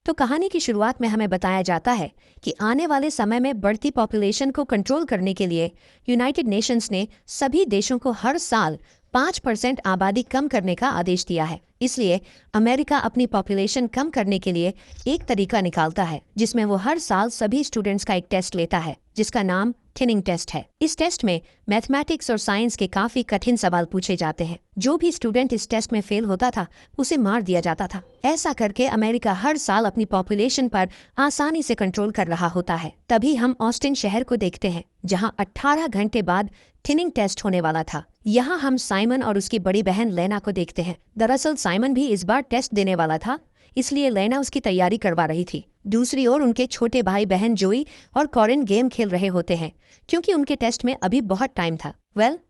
तो कहानी की शुरुआत में हमें बताया जाता है कि आने वाले समय में बढ़ती पॉपुलेशन को कंट्रोल करने के लिए यूनाइटेड नेशंस ने सभी देशों को हर साल 5% आबादी कम करने का आदेश दिया है। इसलिए अमेरिका अपनी पॉपुलेशन कम करने के लिए एक तरीका निकालता है जिसमें वो हर साल सभी स्टूडेंट्स का एक टेस्ट लेता है जिसका नाम थिनिंग टेस्ट है। इस टेस्ट में मैथमेटिक्स और साइंस के काफी कठिन सवाल पूछे जाते हैं। जो भी स्टूडेंट इस टेस्ट में फेल होता था उसे मार दिया जाता था। ऐसा करके अमेरिका हर साल अपनी पॉपुलेशन पर आसानी से कंट्रोल कर रहा होता है। तभी हम ऑस्टिन शहर को देखते हैं जहां 18 घंटे बाद थिनिंग टेस्ट होने वाला था। यहाँ हम साइमन और उसकी बड़ी बहन लेना को देखते हैं। दरअसल साइमन भी इस बार टेस्ट देने वाला था, इसलिए लेना उसकी तैयारी करवा रही थी। दूसरी ओर उनके छोटे भाई बहन जोई और कॉरिन गेम खेल रहे होते हैं क्योंकि उनके टेस्ट में अभी बहुत टाइम था।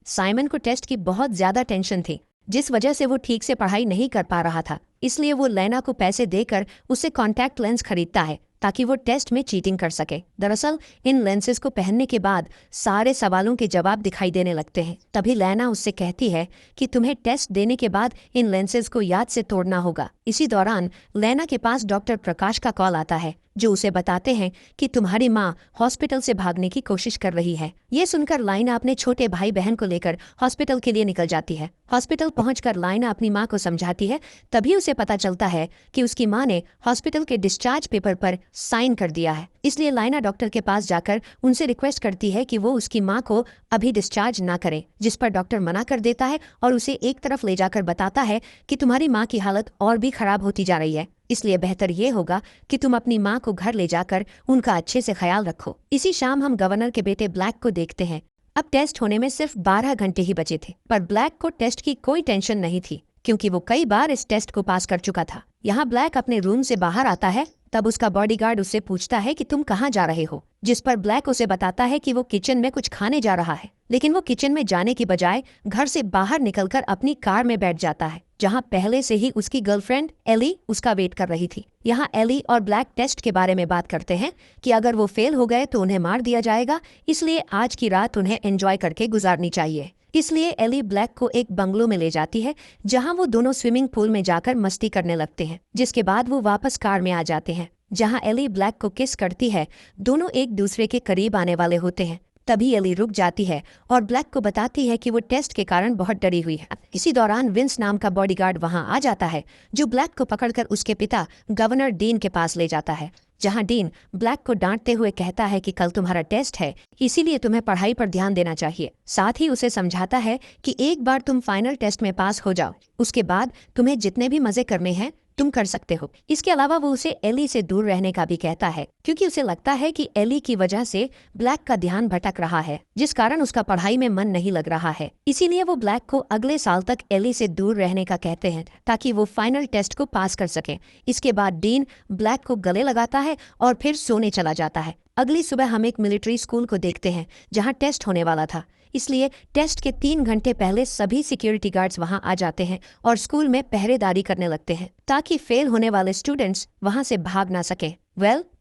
साइमन को टेस्ट की बहुत ज्यादा टेंशन थी जिस वजह से वो ठीक से पढ़ाई नहीं कर पा रहा था। इसलिए वो लेना को पैसे देकर उससे कॉन्टैक्ट लेंस खरीदता है ताकि वो टेस्ट में चीटिंग कर सके। दरअसल इन लेंसेज को पहनने के बाद सारे सवालों के जवाब दिखाई देने लगते हैं। तभी लेना उससे कहती है कि तुम्हें टेस्ट देने के बाद इन लेंसेज को याद से तोड़ना होगा। इसी दौरान लेना के पास डॉक्टर प्रकाश का कॉल आता है जो उसे बताते हैं कि तुम्हारी माँ हॉस्पिटल से भागने की कोशिश कर रही है। ये सुनकर लाइना अपने छोटे भाई बहन को लेकर हॉस्पिटल के लिए निकल जाती है। हॉस्पिटल पहुंचकर लाइना अपनी माँ को समझाती है। तभी उसे पता चलता है कि उसकी माँ ने हॉस्पिटल के डिस्चार्ज पेपर पर साइन कर दिया है। इसलिए लाइना डॉक्टर के पास जाकर उनसे रिक्वेस्ट करती है कि वो उसकी माँ को अभी डिस्चार्ज ना करें, जिस पर डॉक्टर मना कर देता है और उसे एक तरफ ले जाकर बताता है कि तुम्हारी माँ की हालत और भी खराब होती जा रही है, इसलिए बेहतर ये होगा कि तुम अपनी माँ को घर ले जाकर उनका अच्छे से ख्याल रखो। इसी शाम हम गवर्नर के बेटे ब्लैक को देखते हैं। अब टेस्ट होने में सिर्फ 12 घंटे ही बचे थे, पर ब्लैक को टेस्ट की कोई टेंशन नहीं थी क्योंकि वो कई बार इस टेस्ट को पास कर चुका था। यहाँ ब्लैक अपने रूम से बाहर आता है। तब उसका बॉडीगार्ड उससे पूछता है कि तुम कहाँ जा रहे हो, जिस पर ब्लैक उसे बताता है कि वो किचन में कुछ खाने जा रहा है। लेकिन वो किचन में जाने की बजाय घर से बाहर निकलकर अपनी कार में बैठ जाता है जहाँ पहले से ही उसकी गर्लफ्रेंड एली उसका वेट कर रही थी। यहाँ एली और ब्लैक टेस्ट के बारे में बात करते हैं कि अगर वो फेल हो गए तो उन्हें मार दिया जाएगा, इसलिए आज की रात उन्हें एंजॉय करके गुजारनी चाहिए। इसलिए एली ब्लैक को एक बंगलो में ले जाती है जहां वो दोनों स्विमिंग पूल में जाकर मस्ती करने लगते हैं। जिसके बाद वो वापस कार में आ जाते हैं जहां एली ब्लैक को किस करती है। दोनों एक दूसरे के करीब आने वाले होते हैं। तभी एली रुक जाती है और ब्लैक को बताती है कि वो टेस्ट के कारण बहुत डरी हुई है। इसी दौरान विंस नाम का बॉडीगार्ड वहां आ जाता है जो ब्लैक को पकड़कर उसके पिता गवर्नर डीन के पास ले जाता है, जहां डीन ब्लैक को डांटते हुए कहता है कि कल तुम्हारा टेस्ट है, इसीलिए तुम्हें पढ़ाई पर ध्यान देना चाहिए। साथ ही उसे समझाता है कि एक बार तुम फाइनल टेस्ट में पास हो जाओ, उसके बाद तुम्हें जितने भी मजे करने हैं तुम कर सकते हो। इसके अलावा वो उसे एली से दूर रहने का भी कहता है क्योंकि उसे लगता है कि एली की वजह से ब्लैक का ध्यान भटक रहा है, जिस कारण उसका पढ़ाई में मन नहीं लग रहा है। इसीलिए वो ब्लैक को अगले साल तक एली से दूर रहने का कहते हैं ताकि वो फाइनल टेस्ट को पास कर सके। इसके बाद डीन ब्लैक को गले लगाता है और फिर सोने चला जाता है। अगली सुबह हम एक मिलिट्री स्कूल को देखते हैं जहाँ टेस्ट होने वाला था, इसलिए टेस्ट के 3 घंटे पहले सभी सिक्योरिटी गार्ड्स वहां आ जाते हैं और स्कूल में पहरेदारी करने लगते हैं ताकि फेल होने वाले स्टूडेंट्स वहां से भाग ना सके।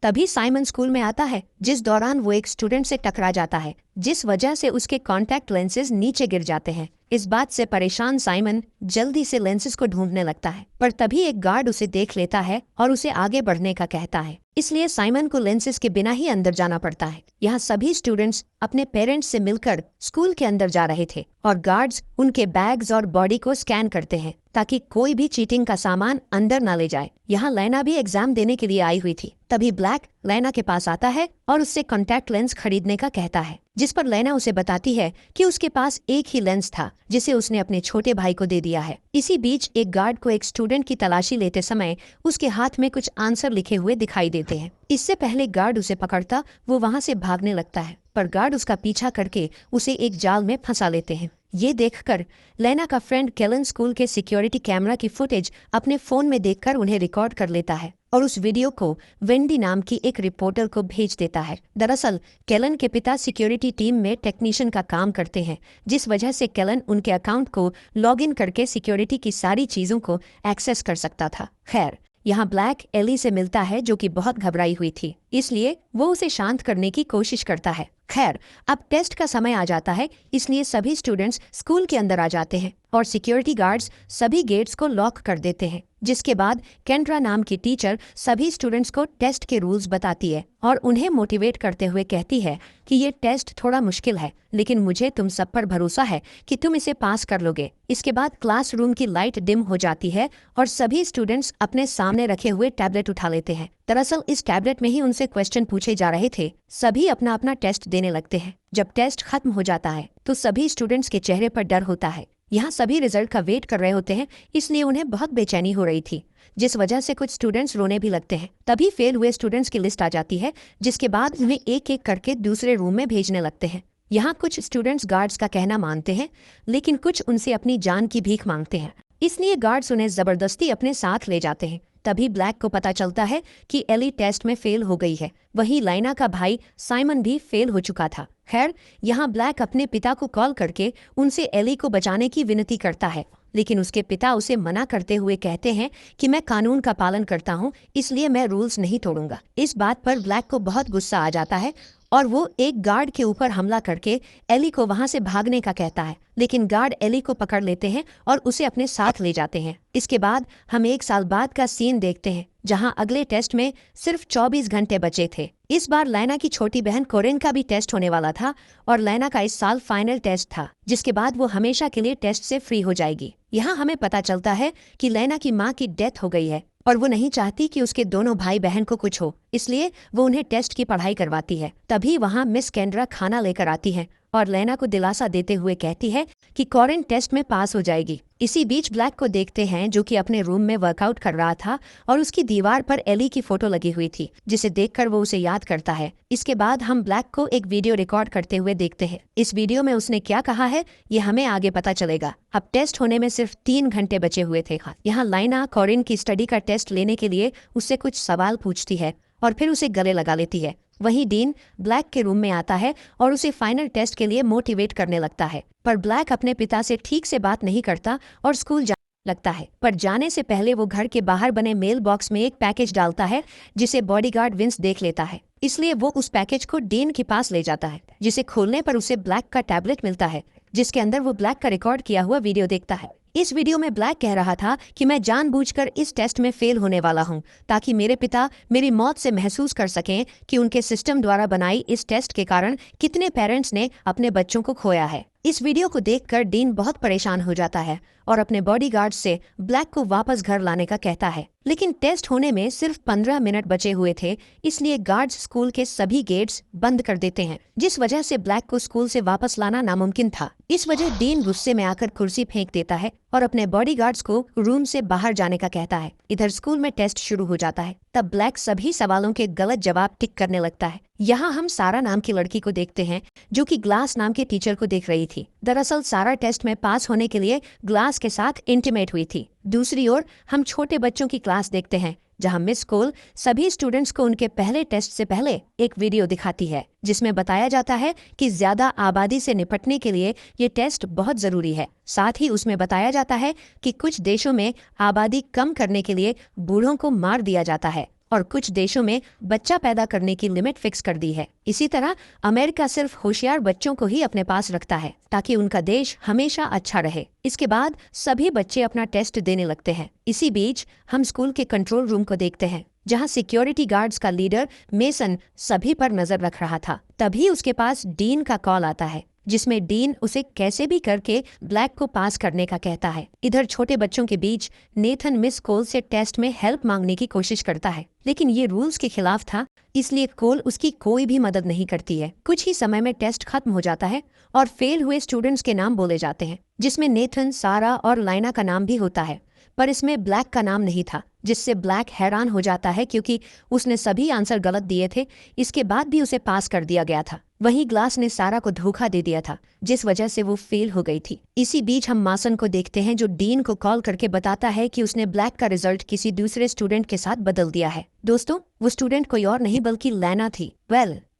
तभी साइमन स्कूल में आता है जिस दौरान वो एक स्टूडेंट से टकरा जाता है जिस वजह से उसके कॉन्टैक्ट लेंसेज नीचे गिर जाते हैं। इस बात से परेशान साइमन जल्दी से लेंसेज को ढूंढने लगता है, पर तभी एक गार्ड उसे देख लेता है और उसे आगे बढ़ने का कहता है। इसलिए साइमन को लेंसेज के बिना ही अंदर जाना पड़ता है। यहाँ सभी स्टूडेंट्स अपने पेरेंट्स से मिलकर स्कूल के अंदर जा रहे थे और गार्ड्स उनके बैग्स और बॉडी को स्कैन करते हैं ताकि कोई भी चीटिंग का सामान अंदर ना ले जाए। यहाँ लेना भी एग्जाम देने के लिए आई हुई थी। तभी ब्लैक लेना के पास आता है और उससे कॉन्टैक्ट लेंस खरीदने का कहता है, जिस पर लेना उसे बताती है कि उसके पास एक ही लेंस था जिसे उसने अपने छोटे भाई को दे दिया है। इसी बीच एक गार्ड को एक स्टूडेंट की तलाशी लेते समय उसके हाथ में कुछ आंसर लिखे हुए दिखाई देते हैं। इससे पहले गार्ड उसे पकड़ता वो वहां से भागने लगता है, पर गार्ड उसका पीछा करके उसे एक जाल में फंसा लेते हैं। ये देखकर लेना का फ्रेंड केलन स्कूल के सिक्योरिटी कैमरा की फुटेज अपने फोन में देखकर उन्हें रिकॉर्ड कर लेता है और उस वीडियो को वेंडी नाम की एक रिपोर्टर को भेज देता है। दरअसल केलन के पिता सिक्योरिटी टीम में टेक्नीशियन का काम करते हैं, जिस वजह से केलन उनके अकाउंट को लॉगिन करके सिक्योरिटी की सारी चीजों को एक्सेस कर सकता था। खैर, यहाँ ब्लैक एली से मिलता है जो कि बहुत घबराई हुई थी। इसलिए वो उसे शांत करने की कोशिश करता है। खैर, अब टेस्ट का समय आ जाता है, इसलिए सभी स्टूडेंट्स स्कूल के अंदर आ जाते हैं और सिक्योरिटी गार्ड्स सभी गेट्स को लॉक कर देते हैं। जिसके बाद केंड्रा नाम की टीचर सभी स्टूडेंट्स को टेस्ट के रूल्स बताती है और उन्हें मोटिवेट करते हुए कहती है कि ये टेस्ट थोड़ा मुश्किल है, लेकिन मुझे तुम सब पर भरोसा है कि तुम इसे पास कर लोगे। इसके बाद क्लासरूम की लाइट डिम हो जाती है और सभी स्टूडेंट्स अपने सामने रखे हुए टैबलेट उठा लेते हैं। दरअसल इस टैबलेट में ही उनसे क्वेश्चन पूछे जा रहे थे। सभी अपना अपना टेस्ट देने लगते हैं। जब टेस्ट खत्म हो जाता है तो सभी स्टूडेंट्स के चेहरे पर डर होता है। यहाँ सभी रिजल्ट का वेट कर रहे होते हैं, इसलिए उन्हें बहुत बेचैनी हो रही थी, जिस वजह से कुछ स्टूडेंट्स रोने भी लगते हैं। तभी फेल हुए स्टूडेंट्स की लिस्ट आ जाती है, जिसके बाद उन्हें एक एक करके दूसरे रूम में भेजने लगते हैं। यहाँ कुछ स्टूडेंट्स गार्ड्स का कहना मानते हैं, लेकिन कुछ उनसे अपनी जान की भीख मांगते हैं, इसलिए गार्ड्स उन्हें जबरदस्ती अपने साथ ले जाते हैं। तभी ब्लैक को पता चलता है कि एली टेस्ट में फेल हो गई है। वहीं लाइना का भाई साइमन भी फेल हो चुका था। खैर, यहाँ ब्लैक अपने पिता को कॉल करके उनसे एली को बचाने की विनती करता है, लेकिन उसके पिता उसे मना करते हुए कहते हैं कि मैं कानून का पालन करता हूँ, इसलिए मैं रूल्स नहीं तोड़ूंगा। इस बात पर ब्लैक को बहुत गुस्सा आ जाता है और वो एक गार्ड के ऊपर हमला करके एली को वहां से भागने का कहता है, लेकिन गार्ड एली को पकड़ लेते हैं और उसे अपने साथ ले जाते हैं। इसके बाद हम 1 साल बाद का सीन देखते हैं, जहां अगले टेस्ट में सिर्फ 24 घंटे बचे थे। इस बार लैना की छोटी बहन कोरिन का भी टेस्ट होने वाला था और लैना का इस साल फाइनल टेस्ट था, जिसके बाद वो हमेशा के लिए टेस्ट से फ्री हो जाएगी। यहाँ हमें पता चलता है कि लैना की माँ की डेथ हो गई है और वो नहीं चाहती कि उसके दोनों भाई बहन को कुछ हो, इसलिए वो उन्हें टेस्ट की पढ़ाई करवाती है। तभी वहाँ मिस केंड्रा खाना लेकर आती है और लैना को दिलासा देते हुए कहती है कि कोरिन टेस्ट में पास हो जाएगी। इसी बीच ब्लैक को देखते हैं, जो कि अपने रूम में वर्कआउट कर रहा था और उसकी दीवार पर एली की फोटो लगी हुई थी, जिसे देखकर वो उसे याद करता है। इसके बाद हम ब्लैक को एक वीडियो रिकॉर्ड करते हुए देखते हैं। इस वीडियो में उसने क्या कहा है ये हमें आगे पता चलेगा। अब टेस्ट होने में सिर्फ 3 घंटे बचे हुए थे। यहाँ लाइना कोरिन की स्टडी का टेस्ट लेने के लिए उससे कुछ सवाल पूछती है और फिर उसे गले लगा लेती है। वहीं डीन ब्लैक के रूम में आता है और उसे फाइनल टेस्ट के लिए मोटिवेट करने लगता है, पर ब्लैक अपने पिता से ठीक से बात नहीं करता और स्कूल जाने लगता है। पर जाने से पहले वो घर के बाहर बने मेल बॉक्स में एक पैकेज डालता है, जिसे बॉडीगार्ड विंस देख लेता है, इसलिए वो उस पैकेज को डीन के पास ले जाता है, जिसे खोलने पर उसे ब्लैक का टैबलेट मिलता है, जिसके अंदर वो ब्लैक का रिकॉर्ड किया हुआ वीडियो देखता है। इस वीडियो में ब्लैक कह रहा था कि मैं जानबूझकर इस टेस्ट में फेल होने वाला हूं, ताकि मेरे पिता मेरी मौत से महसूस कर सकें कि उनके सिस्टम द्वारा बनाई इस टेस्ट के कारण कितने पेरेंट्स ने अपने बच्चों को खोया है। इस वीडियो को देखकर डीन बहुत परेशान हो जाता है और अपने बॉडीगार्ड से ब्लैक को वापस घर लाने का कहता है, लेकिन टेस्ट होने में सिर्फ 15 मिनट बचे हुए थे, इसलिए गार्ड्स स्कूल के सभी गेट्स बंद कर देते हैं, जिस वजह से ब्लैक को स्कूल से वापस लाना नामुमकिन था। इस वजह डीन गुस्से में आकर कुर्सी फेंक देता है और अपने बॉडीगार्ड्स को रूम से बाहर जाने का कहता है। इधर स्कूल में टेस्ट शुरू हो जाता है। तब ब्लैक सभी सवालों के गलत जवाब टिक करने लगता है। यहाँ हम सारा नाम की लड़की को देखते हैं, जो कि ग्लास नाम के टीचर को देख रही थी। दरअसल सारा टेस्ट में पास होने के लिए ग्लास के साथ इंटीमेट हुई थी। दूसरी ओर हम छोटे बच्चों की क्लास देखते हैं, जहां मिस कोल सभी स्टूडेंट्स को उनके पहले टेस्ट से पहले एक वीडियो दिखाती है, जिसमें बताया जाता है कि ज्यादा आबादी से निपटने के लिए ये टेस्ट बहुत जरूरी है। साथ ही उसमें बताया जाता है कि कुछ देशों में आबादी कम करने के लिए बूढ़ों को मार दिया जाता है और कुछ देशों में बच्चा पैदा करने की लिमिट फिक्स कर दी है। इसी तरह अमेरिका सिर्फ होशियार बच्चों को ही अपने पास रखता है, ताकि उनका देश हमेशा अच्छा रहे। इसके बाद सभी बच्चे अपना टेस्ट देने लगते हैं। इसी बीच हम स्कूल के कंट्रोल रूम को देखते हैं, जहां सिक्योरिटी गार्ड्स का लीडर मेसन सभी पर नजर रख रहा था। तभी उसके पास डीन का कॉल आता है, जिसमें डीन उसे कैसे भी करके ब्लैक को पास करने का कहता है। इधर छोटे बच्चों के बीच नेथन मिस कोल से टेस्ट में हेल्प मांगने की कोशिश करता है, लेकिन ये रूल्स के खिलाफ था, इसलिए कोल उसकी कोई भी मदद नहीं करती है। कुछ ही समय में टेस्ट खत्म हो जाता है और फेल हुए स्टूडेंट्स के नाम बोले जाते हैं, जिसमें नेथन, सारा और लाइना का नाम भी होता है, पर इसमें ब्लैक का नाम नहीं था, जिससे ब्लैक हैरान हो जाता है, क्योंकि उसने सभी आंसर गलत दिए थे। इसके बाद भी उसे पास कर दिया गया था। वहीं ग्लास ने सारा को धोखा दे दिया था, जिस वजह से वो फेल हो गई थी। इसी बीच हम मासन को देखते हैं, जो डीन को कॉल करके बताता है कि उसने ब्लैक का रिजल्ट किसी दूसरे स्टूडेंट के साथ बदल दिया है। दोस्तों, वो स्टूडेंट कोई और नहीं बल्कि लैना थी।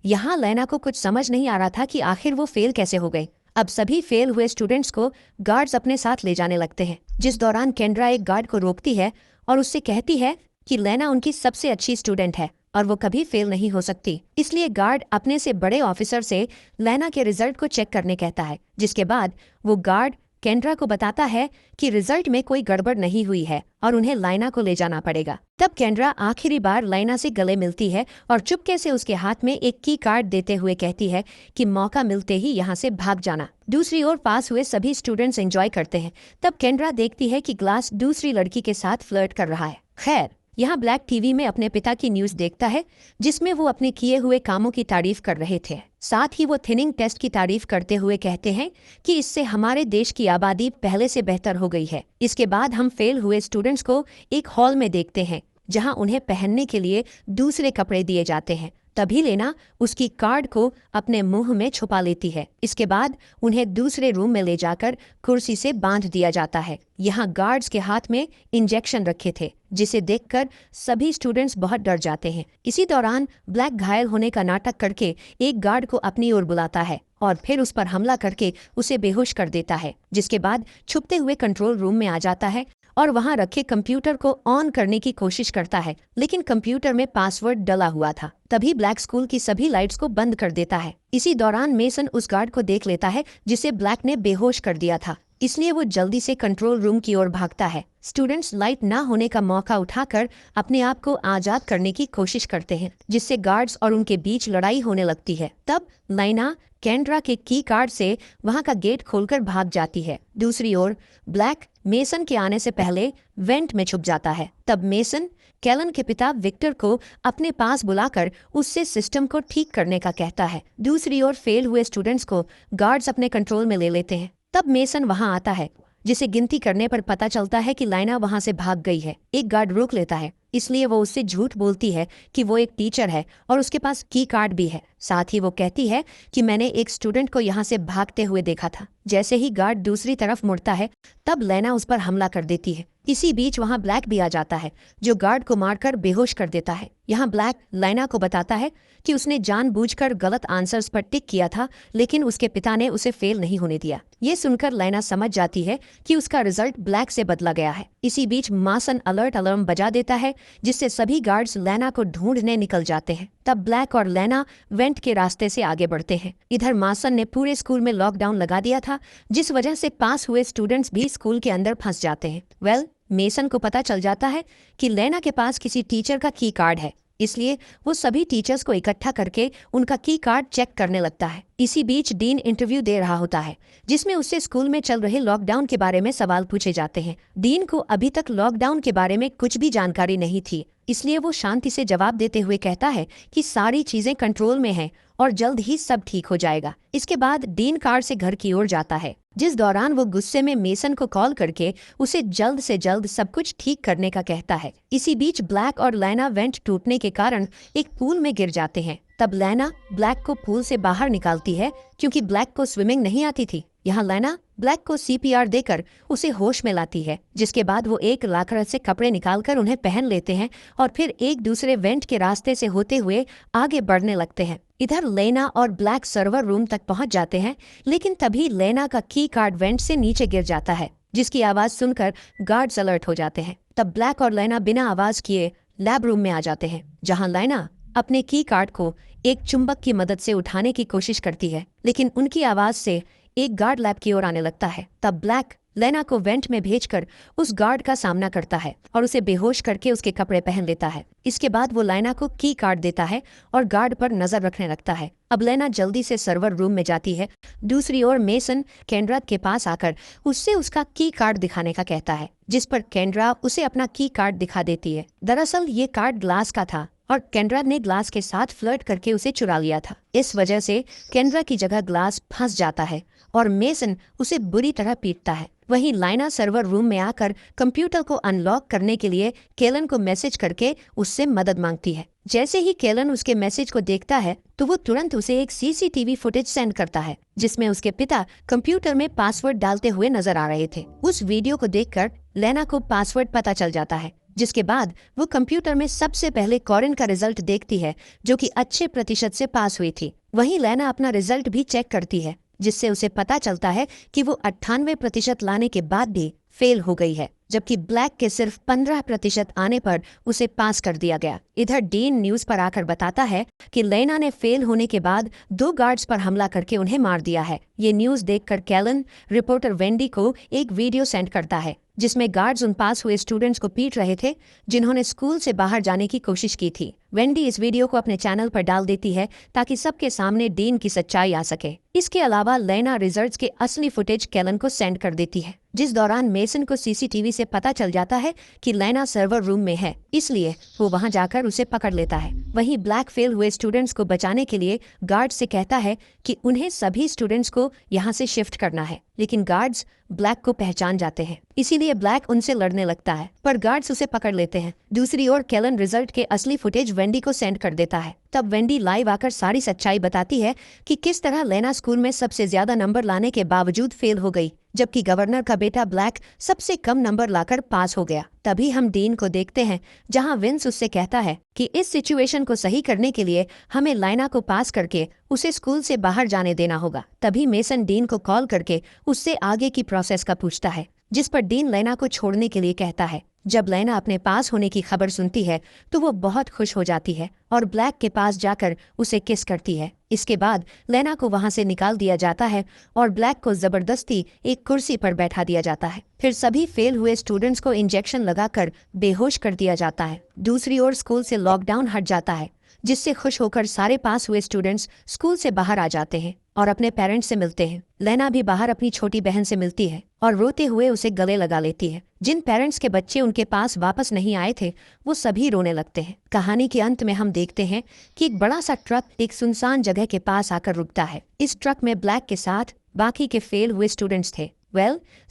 यहाँ लैना को कुछ समझ नहीं आ रहा था कि आखिर वो फेल कैसे हो गई। अब सभी फेल हुए स्टूडेंट्स को गार्ड्स अपने साथ ले जाने लगते हैं, जिस दौरान केंड्रा एक गार्ड को रोकती है और उससे कहती है कि लैना उनकी सबसे अच्छी स्टूडेंट है और वो कभी फेल नहीं हो सकती। इसलिए गार्ड अपने से बड़े ऑफिसर से लेना के रिजल्ट को चेक करने कहता है, जिसके बाद वो गार्ड केंड्रा को बताता है कि रिजल्ट में कोई गड़बड़ नहीं हुई है और उन्हें लाइना को ले जाना पड़ेगा। तब केंड्रा आखिरी बार लाइना से गले मिलती है और चुपके से उसके हाथ में एक की कार्ड देते हुए कहती है कि मौका मिलते ही यहाँ से भाग जाना। दूसरी ओर पास हुए सभी स्टूडेंट्स एंजॉय करते हैं। तब केंड्रा देखती है कि ग्लास दूसरी लड़की के साथ फ्लर्ट कर रहा है। खैर, यहाँ ब्लैक टीवी में अपने पिता की न्यूज देखता है, जिसमें वो अपने किए हुए कामों की तारीफ कर रहे थे। साथ ही वो थिनिंग टेस्ट की तारीफ करते हुए कहते हैं कि इससे हमारे देश की आबादी पहले से बेहतर हो गई है। इसके बाद हम फेल हुए स्टूडेंट्स को एक हॉल में देखते हैं, जहां उन्हें पहनने के लिए दूसरे कपड़े दिए जाते हैं। तभी लेना उसकी कार्ड को अपने मुंह में छुपा लेती है। इसके बाद उन्हें दूसरे रूम में ले जाकर कुर्सी से बांध दिया जाता है। यहाँ गार्ड्स के हाथ में इंजेक्शन रखे थे, जिसे देखकर सभी स्टूडेंट्स बहुत डर जाते हैं। इसी दौरान ब्लैक घायल होने का नाटक करके एक गार्ड को अपनी ओर बुलाता है और फिर उस पर हमला करके उसे बेहोश कर देता है, जिसके बाद छुपते हुए कंट्रोल रूम में आ जाता है और वहां रखे कंप्यूटर को ऑन करने की कोशिश करता है, लेकिन कंप्यूटर में पासवर्ड डला हुआ था। तभी ब्लैक स्कूल की सभी लाइट्स को बंद कर देता है। इसी दौरान मेसन उस गार्ड को देख लेता है जिसे ब्लैक ने बेहोश कर दिया था, इसलिए वो जल्दी से कंट्रोल रूम की ओर भागता है। स्टूडेंट्स लाइट ना होने का मौका उठाकर अपने आप को आजाद करने की कोशिश करते हैं, जिससे गार्ड्स और उनके बीच लड़ाई होने लगती है। तब लाइना केंड्रा के की कार्ड से वहां का गेट खोलकर भाग जाती है। दूसरी ओर ब्लैक मेसन के आने से पहले वेंट में छुप जाता है। तब मेसन कैलन के पिता विक्टर को अपने पास बुलाकर उससे सिस्टम को ठीक करने का कहता है। दूसरी ओर फेल हुए स्टूडेंट्स को गार्ड्स अपने कंट्रोल में ले लेते हैं। तब मेसन वहां आता है, जिसे गिनती करने पर पता चलता है कि लाइना वहां से भाग गई है। एक गार्ड रोक लेता है, इसलिए वो उससे झूठ बोलती है कि वो एक टीचर है और उसके पास की कार्ड भी है। साथ ही वो कहती है कि मैंने एक स्टूडेंट को यहाँ से भागते हुए देखा था। जैसे ही गार्ड दूसरी तरफ मुड़ता है, तब लेना उस पर हमला कर देती है। इसी बीच वहाँ ब्लैक भी आ जाता है, जो गार्ड को मारकर बेहोश कर देता है। यहाँ ब्लैक लाइना को बताता है कि उसने जानबूझकर गलत आंसर्स पर टिक किया था, लेकिन उसके पिता ने उसे फेल नहीं होने दिया। ये सुनकर लाइना समझ जाती है कि उसका रिजल्ट ब्लैक से बदला गया है। इसी बीच मासन अलर्ट अलार्म बजा देता है, जिससे सभी गार्ड्स लेना को ढूंढने निकल जाते हैं। तब ब्लैक और लेना वेंट के रास्ते से आगे बढ़ते हैं। इधर मासन ने पूरे स्कूल में लॉकडाउन लगा दिया था, जिस वजह से पास हुए स्टूडेंट्स भी स्कूल के अंदर फंस जाते हैं। मेसन को पता चल जाता है कि लेना के पास किसी टीचर का की कार्ड है, इसलिए वो सभी टीचर्स को इकट्ठा करके उनका की कार्ड चेक करने लगता है। इसी बीच डीन इंटरव्यू दे रहा होता है, जिसमें उससे स्कूल में चल रहे लॉकडाउन के बारे में सवाल पूछे जाते हैं। डीन को अभी तक लॉकडाउन के बारे में कुछ भी जानकारी नहीं थी, इसलिए वो शांति से जवाब देते हुए कहता है कि सारी चीजें कंट्रोल में हैं और जल्द ही सब ठीक हो जाएगा। इसके बाद डीन कार से घर की ओर जाता है, जिस दौरान वो गुस्से में मेसन को कॉल करके उसे जल्द से जल्द सब कुछ ठीक करने का कहता है। इसी बीच ब्लैक और लैना वेंट टूटने के कारण एक पूल में गिर जाते हैं। तब लैना ब्लैक को पूल से बाहर निकालती है, क्योंकि ब्लैक को स्विमिंग नहीं आती थी। यहाँ लैना ब्लैक को CPR देकर उसे होश में लाती है, जिसके बाद वो एक लाकर से कपड़े निकालकर उन्हें पहन लेते हैं और फिर एक दूसरे वेंट के रास्ते से होते हुए आगे बढ़ने लगते हैं। इधर लेना और ब्लैक सर्वर रूम तक पहुंच जाते हैं, लेकिन तभी लेना का की कार्ड वेंट से नीचे गिर जाता है, जिसकी आवाज सुनकर गार्ड्स अलर्ट हो जाते हैं। तब ब्लैक और लेना बिना आवाज किए लैब रूम में आ जाते हैं, जहां लेना अपने की कार्ड को एक चुंबक की मदद से उठाने की कोशिश करती है, लेकिन उनकी आवाज से एक गार्ड लैब की ओर आने लगता है। तब ब्लैक लेना को वेंट में भेजकर उस गार्ड का सामना करता है और उसे बेहोश करके उसके कपड़े पहन लेता है। इसके बाद वो लेना को की कार्ड देता है और गार्ड पर नजर रखने लगता है। अब लेना जल्दी से सर्वर रूम में जाती है। दूसरी ओर मेसन केंड्रा के पास आकर उससे उसका की कार्ड दिखाने का कहता है, जिस पर केंड्रा उसे अपना की कार्ड दिखा देती है। दरअसल ये कार्ड ग्लास का था और केंड्रा ने ग्लास के साथ फ्लर्ट करके उसे चुरा लिया था। इस वजह से केंड्रा की जगह ग्लास फंस जाता है और मेसन उसे बुरी तरह पीटता है। वहीं लाइना सर्वर रूम में आकर कंप्यूटर को अनलॉक करने के लिए केलन को मैसेज करके उससे मदद मांगती है। जैसे ही केलन उसके मैसेज को देखता है, तो वो तुरंत उसे एक CCTV फुटेज सेंड करता है, जिसमें उसके पिता कंप्यूटर में पासवर्ड डालते हुए नजर आ रहे थे। उस वीडियो को देखकर लेना को पासवर्ड पता चल जाता है, जिसके बाद वो कंप्यूटर में सबसे पहले कॉरिन का रिजल्ट देखती है, जो कि अच्छे प्रतिशत से पास हुई थी। वहीं लेना अपना रिजल्ट भी चेक करती है, जिससे उसे पता चलता है कि वो 98% लाने के बाद भी फेल हो गई है, जबकि ब्लैक के सिर्फ 15% आने पर उसे पास कर दिया गया। इधर डीन न्यूज पर आकर बताता है कि लेना ने फेल होने के बाद 2 गार्ड्स पर हमला करके उन्हें मार दिया है। ये न्यूज देखकर कैलन रिपोर्टर वेंडी को एक वीडियो सेंड करता है जिसमें गार्ड्स उन पास हुए स्टूडेंट्स को पीट रहे थे जिन्होंने स्कूल से बाहर जाने की कोशिश की थी। वेंडी इस वीडियो को अपने चैनल पर डाल देती है ताकि सबके सामने डीन की सच्चाई आ सके। इसके अलावा लेना रिजल्ट्स के असली फुटेज कैलन को सेंड कर देती है, जिस दौरान मेसन को सीसीटीवी से पता चल जाता है कि लेना सर्वर रूम में है, इसलिए वो वहां जाकर उसे पकड़ लेता है। वहीं ब्लैक फेल हुए स्टूडेंट्स को बचाने के लिए गार्ड से कहता है कि उन्हें सभी स्टूडेंट्स को यहाँ से शिफ्ट करना है, लेकिन गार्ड्स ब्लैक को पहचान जाते हैं, इसीलिए ब्लैक उनसे लड़ने लगता है, पर गार्ड्स उसे पकड़ लेते हैं। दूसरी ओर कैलन रिजल्ट के असली फुटेज वेंडी को सेंड कर देता है। तब वेंडी लाइव आकर सारी सच्चाई बताती है कि किस तरह लेना स्कूल में सबसे ज्यादा नंबर लाने के बावजूद फेल हो गई, जबकि गवर्नर का बेटा ब्लैक सबसे कम नंबर लाकर पास हो गया। तभी हम डीन को देखते हैं जहां विंस उससे कहता है कि इस सिचुएशन को सही करने के लिए हमें लाइना को पास करके उसे स्कूल से बाहर जाने देना होगा। तभी मेसन डीन को कॉल करके उससे आगे की प्रोसेस का पूछता है, जिस पर डीन लेना को छोड़ने के लिए कहता है। जब लेना अपने पास होने की खबर सुनती है तो वो बहुत खुश हो जाती है और ब्लैक के पास जाकर उसे किस करती है। इसके बाद लेना को वहां से निकाल दिया जाता है और ब्लैक को जबरदस्ती एक कुर्सी पर बैठा दिया जाता है। फिर सभी फेल हुए स्टूडेंट्स को इंजेक्शन लगाकर बेहोश कर दिया जाता है। दूसरी ओर स्कूल से लॉकडाउन हट जाता है, जिससे खुश होकर सारे पास हुए स्टूडेंट्स स्कूल से बाहर आ जाते हैं और अपने पेरेंट्स से मिलते हैं। लेना भी बाहर अपनी छोटी बहन से मिलती है और रोते हुए उसे गले लगा लेती है। जिन पेरेंट्स के बच्चे उनके पास वापस नहीं आए थे वो सभी रोने लगते हैं। कहानी के अंत में हम देखते हैं कि एक बड़ा सा ट्रक एक सुनसान जगह के पास आकर रुकता है। इस ट्रक में ब्लैक के साथ बाकी के फेल हुए स्टूडेंट्स थे।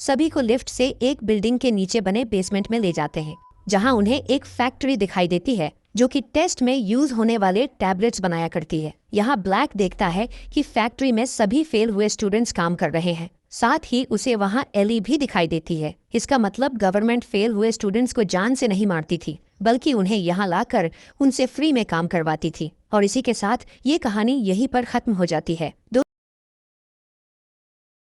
सभी को लिफ्ट से एक बिल्डिंग के नीचे बने बेसमेंट में ले जाते हैं, जहां उन्हें एक फैक्ट्री दिखाई देती है जो कि टेस्ट में यूज होने वाले टैबलेट्स बनाया करती है। यहाँ ब्लैक देखता है कि फैक्ट्री में सभी फेल हुए स्टूडेंट्स काम कर रहे हैं। साथ ही उसे वहाँ एली भी दिखाई देती है। इसका मतलब गवर्नमेंट फेल हुए स्टूडेंट्स को जान से नहीं मारती थी, बल्कि उन्हें यहाँ लाकर उनसे फ्री में काम करवाती थी। और इसी के साथ ये कहानी यहीं पर खत्म हो जाती है।